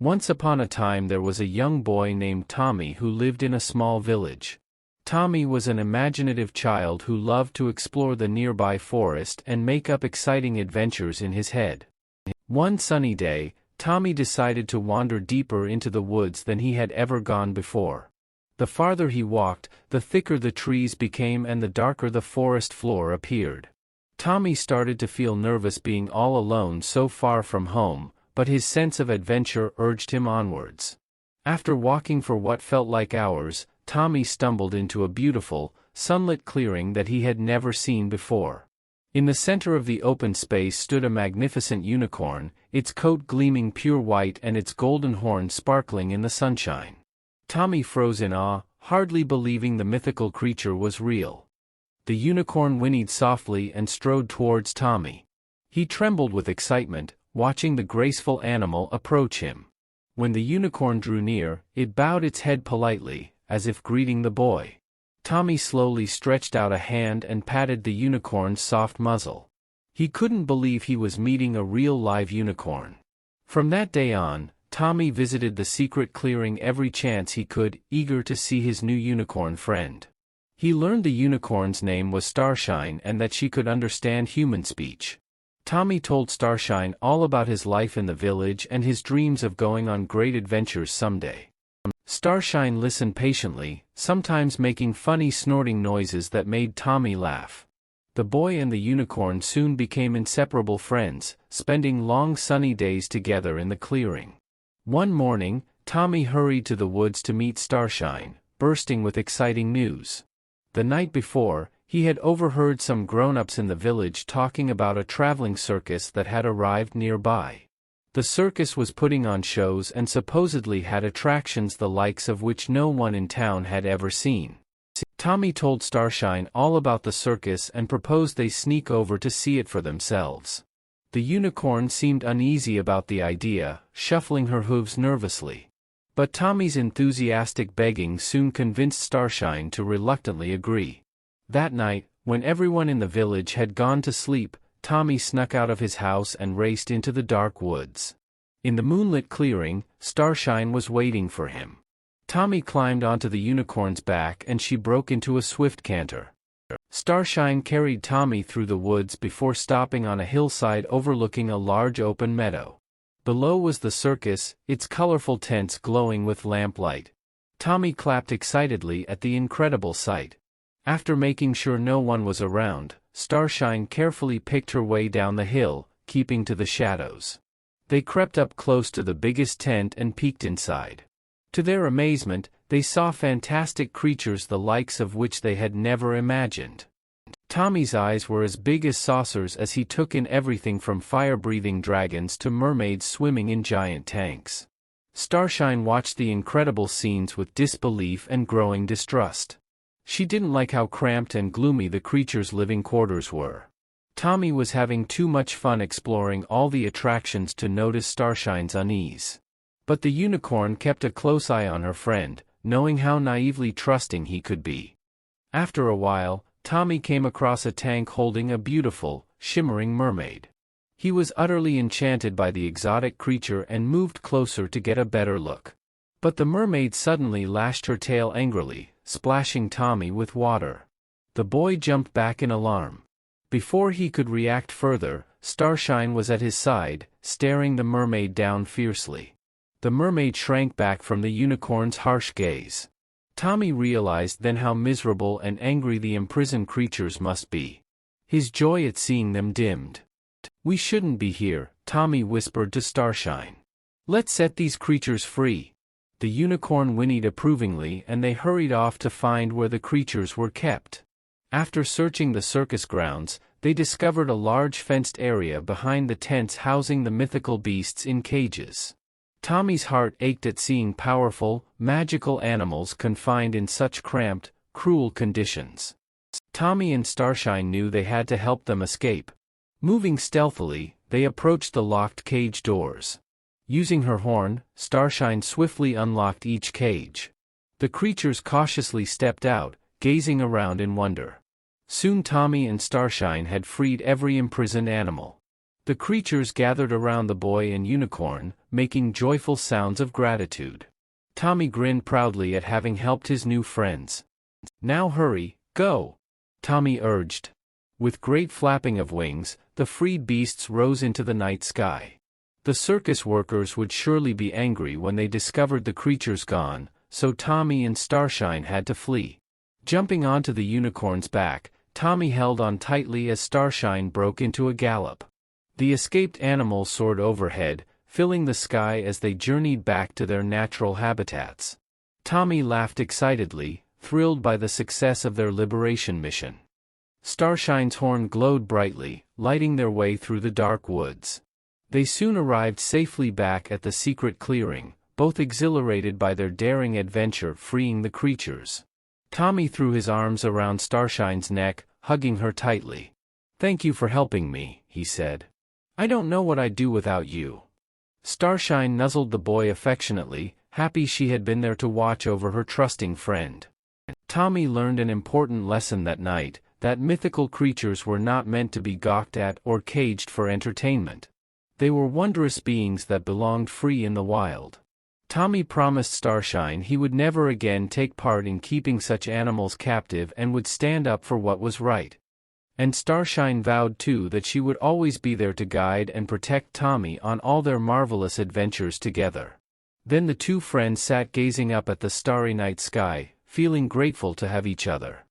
Once upon a time there was a young boy named Tommy who lived in a small village. Tommy was an imaginative child who loved to explore the nearby forest and make up exciting adventures in his head. One sunny day, Tommy decided to wander deeper into the woods than he had ever gone before. The farther he walked, the thicker the trees became and the darker the forest floor appeared. Tommy started to feel nervous being all alone so far from home, but his sense of adventure urged him onwards. After walking for what felt like hours, Tommy stumbled into a beautiful, sunlit clearing that he had never seen before. In the center of the open space stood a magnificent unicorn, its coat gleaming pure white and its golden horn sparkling in the sunshine. Tommy froze in awe, hardly believing the mythical creature was real. The unicorn whinnied softly and strode towards Tommy. He trembled with excitement, watching the graceful animal approach him. When the unicorn drew near, it bowed its head politely, as if greeting the boy. Tommy slowly stretched out a hand and patted the unicorn's soft muzzle. He couldn't believe he was meeting a real live unicorn. From that day on, Tommy visited the secret clearing every chance he could, eager to see his new unicorn friend. He learned the unicorn's name was Starshine and that she could understand human speech. Tommy told Starshine all about his life in the village and his dreams of going on great adventures someday. Starshine listened patiently, sometimes making funny snorting noises that made Tommy laugh. The boy and the unicorn soon became inseparable friends, spending long sunny days together in the clearing. One morning, Tommy hurried to the woods to meet Starshine, bursting with exciting news. The night before, he had overheard some grown-ups in the village talking about a traveling circus that had arrived nearby. The circus was putting on shows and supposedly had attractions the likes of which no one in town had ever seen. Tommy told Starshine all about the circus and proposed they sneak over to see it for themselves. The unicorn seemed uneasy about the idea, shuffling her hooves nervously. But Tommy's enthusiastic begging soon convinced Starshine to reluctantly agree. That night, when everyone in the village had gone to sleep, Tommy snuck out of his house and raced into the dark woods. In the moonlit clearing, Starshine was waiting for him. Tommy climbed onto the unicorn's back and she broke into a swift canter. Starshine carried Tommy through the woods before stopping on a hillside overlooking a large open meadow. Below was the circus, its colorful tents glowing with lamplight. Tommy clapped excitedly at the incredible sight. After making sure no one was around, Starshine carefully picked her way down the hill, keeping to the shadows. They crept up close to the biggest tent and peeked inside. To their amazement, they saw fantastic creatures the likes of which they had never imagined. Tommy's eyes were as big as saucers as he took in everything from fire-breathing dragons to mermaids swimming in giant tanks. Starshine watched the incredible scenes with disbelief and growing distrust. She didn't like how cramped and gloomy the creatures' living quarters were. Tommy was having too much fun exploring all the attractions to notice Starshine's unease. But the unicorn kept a close eye on her friend, knowing how naively trusting he could be. After a while, Tommy came across a tank holding a beautiful, shimmering mermaid. He was utterly enchanted by the exotic creature and moved closer to get a better look. But the mermaid suddenly lashed her tail angrily, splashing Tommy with water. The boy jumped back in alarm. Before he could react further, Starshine was at his side, staring the mermaid down fiercely. The mermaid shrank back from the unicorn's harsh gaze. Tommy realized then how miserable and angry the imprisoned creatures must be. His joy at seeing them dimmed. "We shouldn't be here," Tommy whispered to Starshine. "Let's set these creatures free." The unicorn whinnied approvingly and they hurried off to find where the creatures were kept. After searching the circus grounds, they discovered a large fenced area behind the tents housing the mythical beasts in cages. Tommy's heart ached at seeing powerful, magical animals confined in such cramped, cruel conditions. Tommy and Starshine knew they had to help them escape. Moving stealthily, they approached the locked cage doors. Using her horn, Starshine swiftly unlocked each cage. The creatures cautiously stepped out, gazing around in wonder. Soon Tommy and Starshine had freed every imprisoned animal. The creatures gathered around the boy and unicorn, making joyful sounds of gratitude. Tommy grinned proudly at having helped his new friends. "Now hurry, go!" Tommy urged. With great flapping of wings, the freed beasts rose into the night sky. The circus workers would surely be angry when they discovered the creatures gone, so Tommy and Starshine had to flee. Jumping onto the unicorn's back, Tommy held on tightly as Starshine broke into a gallop. The escaped animals soared overhead, filling the sky as they journeyed back to their natural habitats. Tommy laughed excitedly, thrilled by the success of their liberation mission. Starshine's horn glowed brightly, lighting their way through the dark woods. They soon arrived safely back at the secret clearing, both exhilarated by their daring adventure freeing the creatures. Tommy threw his arms around Starshine's neck, hugging her tightly. "Thank you for helping me," he said. "I don't know what I'd do without you." Starshine nuzzled the boy affectionately, happy she had been there to watch over her trusting friend. Tommy learned an important lesson that night, that mythical creatures were not meant to be gawked at or caged for entertainment. They were wondrous beings that belonged free in the wild. Tommy promised Starshine he would never again take part in keeping such animals captive and would stand up for what was right. And Starshine vowed too that she would always be there to guide and protect Tommy on all their marvelous adventures together. Then the two friends sat gazing up at the starry night sky, feeling grateful to have each other.